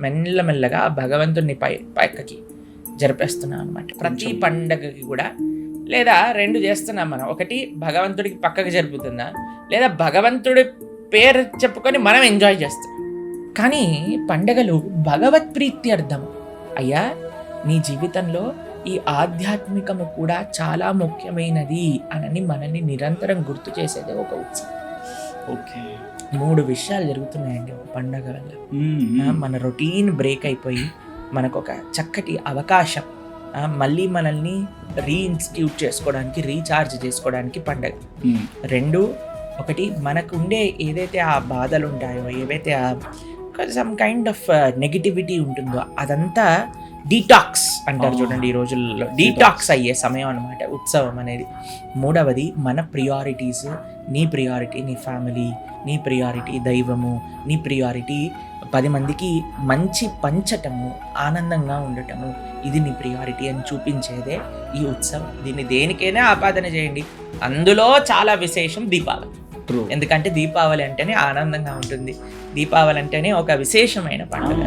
మెల్లమెల్లగా భగవంతుడిని పక్కకి జరిపేస్తున్నాం అనమాట. ప్రతి పండగకి కూడా లేదా 2 చేస్తున్నాం మనం. ఒకటి భగవంతుడికి పక్కకి జరుపుతుందా, లేదా భగవంతుడి పేరు చెప్పుకొని మనం ఎంజాయ్ చేస్తాం. కానీ పండగలు భగవత్ ప్రీతి అర్థం. అయ్యా, నీ జీవితంలో ఈ ఆధ్యాత్మికము కూడా చాలా ముఖ్యమైనది అని మనల్ని నిరంతరం గుర్తు చేసేదే ఒక ఉత్సవం. ఓకే, 3 విషయాలు జరుగుతున్నాయండి ఒక పండగ వల్ల. మన రొటీన్ బ్రేక్ అయిపోయి మనకు ఒక చక్కటి అవకాశం, మళ్ళీ మనల్ని రీఇన్స్టిట్యూట్ చేసుకోవడానికి, రీఛార్జ్ చేసుకోవడానికి పండగ. 2, ఒకటి మనకుండే ఏదైతే ఆ బాధలు ఉంటాయో, ఏవైతే సమ్ కైండ్ ఆఫ్ నెగిటివిటీ ఉంటుందో అదంతా డీటాక్స్ అంటారు చూడండి, ఈ రోజుల్లో డీటాక్స్ అయ్యే సమయం అనమాట ఉత్సవం అనేది. 3వది మన ప్రియారిటీస్. నీ ప్రియారిటీ నీ ఫ్యామిలీ, నీ ప్రియారిటీ దైవము, నీ ప్రియారిటీ 10 మందికి మంచి పంచటము, ఆనందంగా ఉండటము, ఇది నీ ప్రియారిటీ అని చూపించేదే ఈ ఉత్సవం. దీన్ని దేనికైనా ఆపాదన చేయండి. అందులో చాలా విశేషం దీపావళి. ఎందుకంటే దీపావళి అంటేనే ఆనందంగా ఉంటుంది, దీపావళి అంటేనే ఒక విశేషమైన పండుగ.